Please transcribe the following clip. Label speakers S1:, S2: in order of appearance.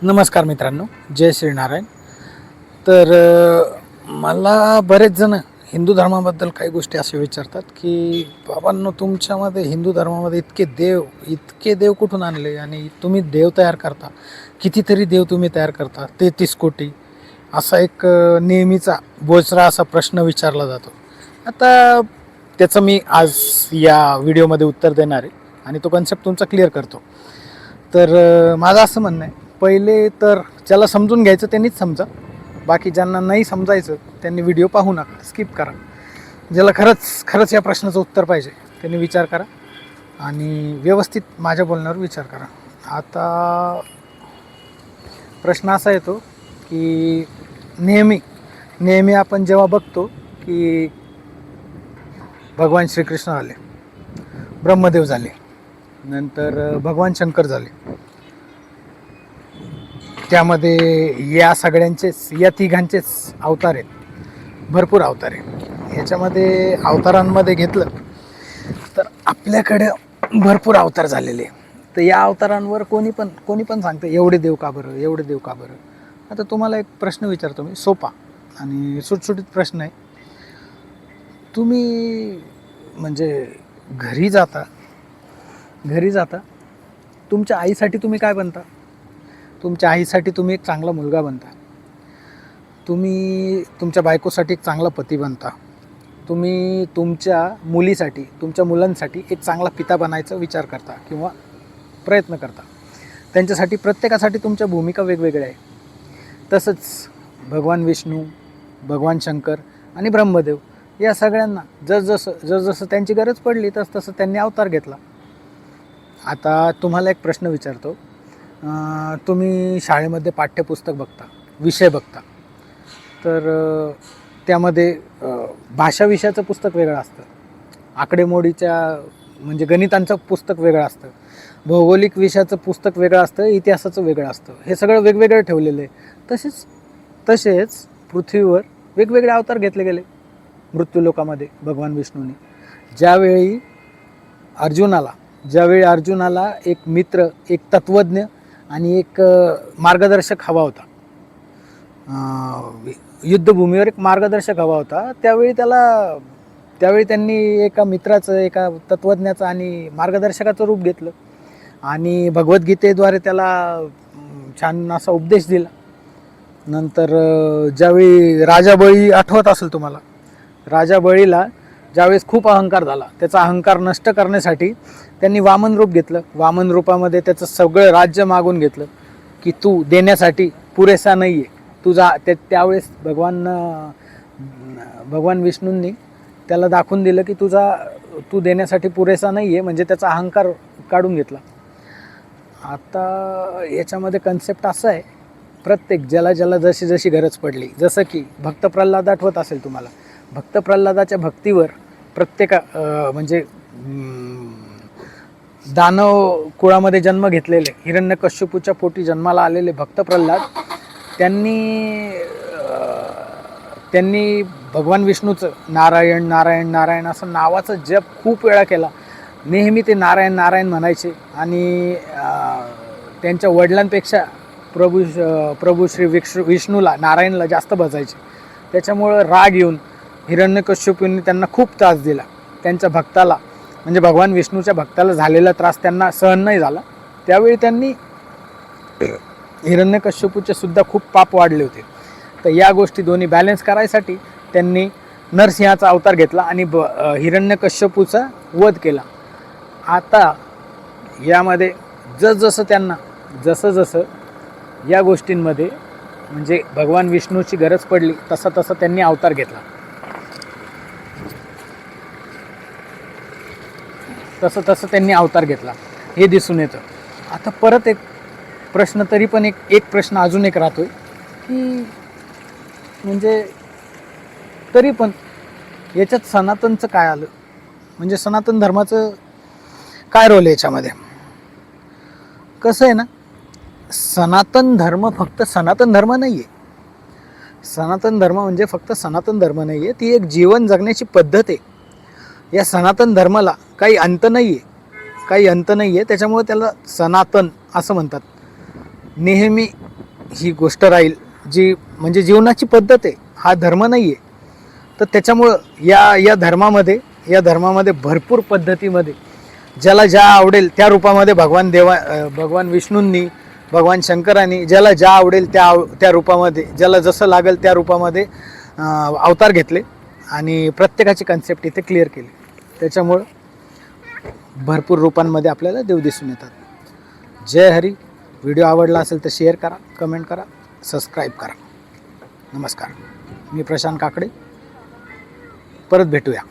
S1: नमस्कार मित्रांनो, जय श्रीनारायण. तर मला बरेच जण हिंदू धर्माबद्दल काही गोष्टी असे विचारतात की बाबांनो, तुमच्यामध्ये हिंदू धर्मामध्ये इतके देव कुठून आणले आणि तुम्ही देव तयार करता, कितीतरी देव तुम्ही तयार करता, 33 कोटी. असा एक नेहमीचा बोचरा असा प्रश्न विचारला जातो. आता त्याचं मी आज या व्हिडिओमध्ये उत्तर देणार आहे आणि तो कन्सेप्ट तुमचा क्लिअर करतो. तर माझं असं म्हणणं आहे, पहिले तर ज्याला समजून घ्यायचं त्यांनीच समजा. बाकी ज्यांना नाही समजायचं त्यांनी व्हिडिओ पाहू नका, स्किप करा. ज्याला खरंच या प्रश्नाचं उत्तर पाहिजे त्यांनी विचार करा आणि व्यवस्थित माझ्या बोलण्यावर विचार करा. आता प्रश्न असा येतो की नेहमी आपण जेव्हा बघतो की भगवान श्रीकृष्ण झाले, ब्रह्मदेव झाले, नंतर भगवान शंकर झाले, त्यामध्ये या तिघांचेच अवतार आहेत, भरपूर अवतार आहे. याच्यामध्ये अवतारांमध्ये घेतलं तर आपल्याकडे भरपूर अवतार झालेले. तर या अवतारांवर कोणी पण सांगतं एवढे देव का बरं. आता तुम्हाला एक प्रश्न विचारतो मी, सोपा आणि सुटसुटीत प्रश्न आहे. तुम्ही म्हणजे घरी जाता तुमच्या आईसाठी तुम्ही काय बनता? तुमच्या आईसाठी तुम्ही एक चांगला मुलगा बनता, तुम्ही तुमच्या बायकोसाठी एक चांगला पती बनता, तुम्ही तुमच्या मुलांसाठी एक चांगला पिता बनायचा विचार करता किंवा प्रयत्न करता. त्यांच्यासाठी प्रत्येकासाठी तुमच्या भूमिका वेगवेगळ्या आहे. तसंच भगवान विष्णू, भगवान शंकर आणि ब्रह्मदेव या सगळ्यांना जसं त्यांची गरज पडली तसं त्यांनी अवतार घेतला. आता तुम्हाला एक प्रश्न विचारतो. तुम्ही शाळेमध्ये पाठ्यपुस्तक बघता, विषय बघता, तर त्यामध्ये भाषा विषयाचं पुस्तक वेगळं असतं, आकडेमोडीच्या म्हणजे गणितांचं पुस्तक वेगळं असतं, भौगोलिक विषयाचं पुस्तक वेगळं असतं, इतिहासाचं वेगळं असतं. हे सगळं वेगवेगळं ठेवलेलं आहे. तसेच पृथ्वीवर वेगवेगळे अवतार घेतले गेले मृत्यूलोकामध्ये भगवान विष्णूने. ज्यावेळी अर्जुनाला एक मित्र, एक तत्वज्ञ आणि एक मार्गदर्शक हवा होता, युद्धभूमीवर एक मार्गदर्शक हवा होता, त्यावेळी त्यांनी एका मित्राचं, एका तत्वज्ञाचं आणि मार्गदर्शकाचं रूप घेतलं आणि भगवद्गीतेद्वारे त्याला छान असा उपदेश दिला. नंतर ज्यावेळी राजा बळी, आठवत असेल तुम्हाला, राजा बळीला ज्यावेळेस खूप अहंकार झाला, त्याचा अहंकार नष्ट करण्यासाठी त्यांनी वामन रूप घेतलं. वामन रूपामध्ये त्याचं सगळं राज्य मागून घेतलं की तू देण्यासाठी पुरेसा नाही आहे, तुझा. त्यावेळेस भगवान विष्णूंनी त्याला दाखवून दिलं की तू देण्यासाठी पुरेसा नाही आहे, म्हणजे त्याचा अहंकार काढून घेतला. आता याच्यामध्ये कन्सेप्ट असा आहे, प्रत्येक ज्याला जशी गरज पडली, जसं की भक्त प्रल्हाद आठवत असेल तुम्हाला, भक्त प्रल्हादाच्या भक्तीवर म्हणजे दानव कुळामध्ये जन्म घेतलेले, हिरण्यकश्यपूच्या पोटी जन्माला आलेले भक्त प्रल्हाद, त्यांनी भगवान विष्णूचं नारायण नारायण नारायण असं नावाचं जप खूप वेळा केला. नेहमी ते नारायण नारायण म्हणायचे आणि त्यांच्या वडिलांपेक्षा प्रभू श्री विष्णूला, नारायणला जास्त भजायचे. त्याच्यामुळं राग येऊन हिरण्यकश्यपूंनी त्यांना खूप त्रास दिला. त्यांच्या भक्ताला, म्हणजे भगवान विष्णूच्या भक्ताला झालेला त्रास त्यांना सहन नाही झाला. त्यावेळी त्यांनी हिरण्यकश्यपूचे सुद्धा खूप पाप वाढले होते. तर या गोष्टी दोन्ही बॅलन्स करायसाठी त्यांनी नरसिंहाचा अवतार घेतला आणि हिरण्यकश्यपूचा वध केला. आता यामध्ये जसं या गोष्टींमध्ये म्हणजे भगवान विष्णूची गरज पडली तसं त्यांनी अवतार घेतला. तसं त्यांनी अवतार घेतला हे दिसून येतं. आता परत एक प्रश्न, तरी पण एक प्रश्न अजून एक राहतोय की म्हणजे तरी पण याच्यात सनातनचं काय आलं, म्हणजे सनातन धर्माचं काय रोल आहे याच्यामध्ये? कसं आहे ना, सनातन धर्म फक्त सनातन धर्म नाही आहे. सनातन धर्म म्हणजे फक्त सनातन धर्म नाही आहे, ती एक जीवन जगण्याची पद्धत आहे. या सनातन धर्माला काही अंत नाही आहे, त्याच्यामुळे त्याला सनातन असं म्हणतात. नेहमी ही गोष्ट राहील, जी म्हणजे जीवनाची पद्धत आहे, हा धर्म नाही आहे. तर त्याच्यामुळं या धर्मामध्ये भरपूर पद्धतीमध्ये ज्याला ज्या आवडेल त्या रूपामध्ये भगवान विष्णूंनी, भगवान शंकरांनी ज्याला ज्या आवडेल त्या रूपामध्ये, ज्याला जसं लागेल त्या रूपामध्ये अवतार घेतले आणि प्रत्येकाची कन्सेप्ट इथे क्लिअर केली. त्याच्यामुळं भरपूर रूपांमध्ये आपल्याला देव दिसून येतात. जय हरी. व्हिडिओ आवडला असेल तर शेअर करा, कमेंट करा, सबस्क्राईब करा. नमस्कार. मी प्रशांत काकडे. परत भेटूया.